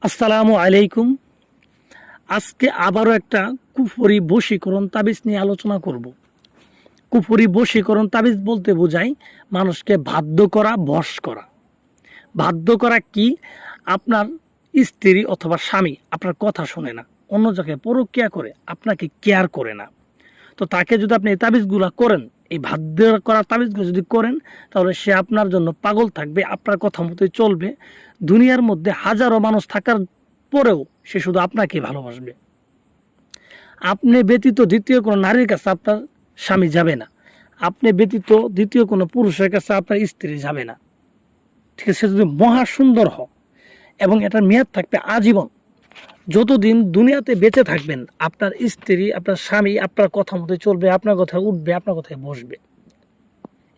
আসসালামু আলাইকুম। আজকে আবারও একটা কুফরি বশীকরণ তাবিজ নিয়ে আলোচনা করব। কুফরি বশীকরণ তাবিজ বলতে বোঝায় মানুষকে বাধ্য করা, বশ করা। বাধ্য করা কি? আপনার স্ত্রী অথবা স্বামী আপনার কথা শোনে না, অন্য জায়গায় পরক্রিয়া করে, আপনাকে কেয়ার করে না। তো তাকে যদি আপনি এই তাবিজগুলো করেন, এই বাধ্য করা তাবিজগুলো যদি করেন, তাহলে সে আপনার জন্য পাগল থাকবে, আপনার কথা মতোই চলবে। দুনিয়ার মধ্যে হাজারো মানুষ থাকার পরেও সে শুধু আপনাকে ভালোবাসবে। আপনি ব্যতীত দ্বিতীয় কোনো নারীর কাছে আপনার স্বামী যাবে না, আপনি ব্যতীত দ্বিতীয় কোনো পুরুষের কাছে আপনার স্ত্রী যাবে না। ঠিক আছে? সে যদি মহা সুন্দর হয় এবং এটার মেয়াদ থাকবে আজীবন। যতদিন দুনিয়াতে বেঁচে থাকবেন, আপনার স্ত্রী, আপনার স্বামী আপনার কথা মতো চলবে, আপনার কথায় উঠবে, আপনার কথায় বসবে।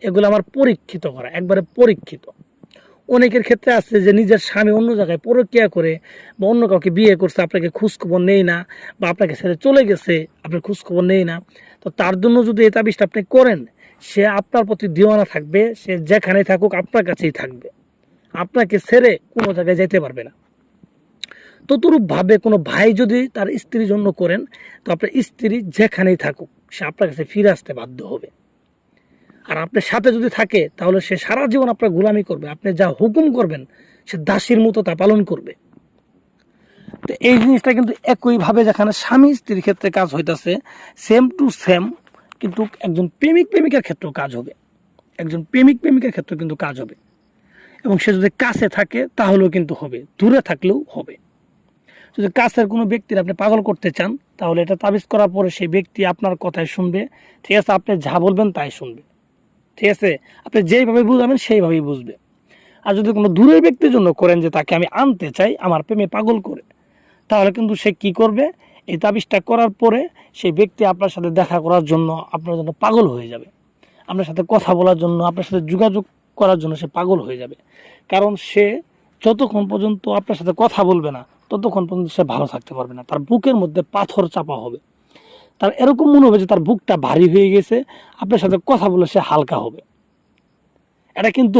এগুলো আমার পরীক্ষিত করা, একবারে পরীক্ষিত। অনেকের ক্ষেত্রে আছে যে নিজের স্বামী অন্য জায়গায় পরক্রিয়া করে বা অন্য কাউকে বিয়ে করছে, আপনাকে খোঁজখবর নেই না, বা আপনাকে ছেড়ে চলে গেছে, আপনার খোঁজখবর নেই না। তো তার জন্য যদি এই তাবিজটা আপনি করেন, সে আপনার প্রতি দিওয়ানা থাকবে, সে যেখানেই থাকুক আপনার কাছেই থাকবে, আপনাকে ছেড়ে কোনো জায়গায় যেতে পারবে না। ততরূপভাবে কোনো ভাই যদি তার স্ত্রীর জন্য করেন, তো আপনার স্ত্রী যেখানেই থাকুক সে আপনার কাছে ফিরে আসতে বাধ্য হবে। আর আপনার সাথে যদি থাকে, তাহলে সে সারা জীবন আপনার গোলামি করবে, আপনি যা হুকুম করবেন সে দাসীর মতো তা পালন করবে। তো এই জিনিসটা কিন্তু একইভাবে যেখানে স্বামী স্ত্রীর ক্ষেত্রে কাজ হইতেছে, সেম টু সেম কিন্তু একজন প্রেমিক প্রেমিকার ক্ষেত্রেও কাজ হবে। একজন প্রেমিক প্রেমিকার ক্ষেত্রেও কিন্তু কাজ হবে। এবং সে যদি কাছে থাকে তাহলেও কিন্তু হবে, দূরে থাকলেও হবে। যদি কাছের কোনো ব্যক্তির আপনি পাগল করতে চান, তাহলে এটা তাবিজ করার পরে সেই ব্যক্তি আপনার কথাই শুনবে। ঠিক আছে? আপনি যা বলবেন তাই শুনবে। ঠিক আছে? আপনি যেইভাবে বুঝাবেন সেইভাবেই বুঝবে। আর যদি কোনো দূরের ব্যক্তির জন্য করেন যে তাকে আমি আনতে চাই আমার প্রেমে পাগল করে, তাহলে কিন্তু সে কি করবে? এই তাবিজটা করার পরে সেই ব্যক্তি আপনার সাথে দেখা করার জন্য, আপনার জন্য পাগল হয়ে যাবে। আপনার সাথে কথা বলার জন্য, আপনার সাথে যোগাযোগ করার জন্য সে পাগল হয়ে যাবে। কারণ সে যতক্ষণ পর্যন্ত আপনার সাথে কথা বলবে না, ততক্ষণ পর্যন্ত সে ভালো থাকতে পারবে না। তার বুকের মধ্যে পাথর চাপা হবে, তার এরকম মনে হবে যে তার বুকটা ভারী হয়ে গেছে। আপনার সাথে কথা বলে সে হালকা হবে। এটা কিন্তু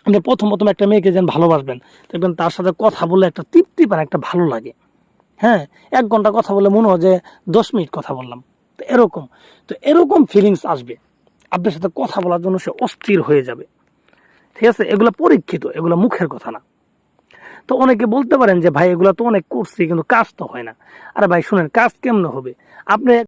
আপনি প্রথম প্রথম একটা মেয়েকে যেন ভালোবাসবেন, দেখবেন তার সাথে কথা বলে একটা তৃপ্তি পান, একটা ভালো লাগে। হ্যাঁ, 1 ঘন্টা কথা বলে মনে হয় যে 10 মিনিট কথা বললাম। তো এরকম ফিলিংস আসবে, আপনার সাথে কথা বলার জন্য সে অস্থির হয়ে যাবে। ঠিক আছে? এগুলো পরীক্ষিত, এগুলো মুখের কথা না। তো অনেকে বলতে পারেন যে ভাই এগুলো তো অনেক করছি কিন্তু কাজ তো হয় না। আরে ভাই শুনেন, কাজ কেমনে হবে? আপনি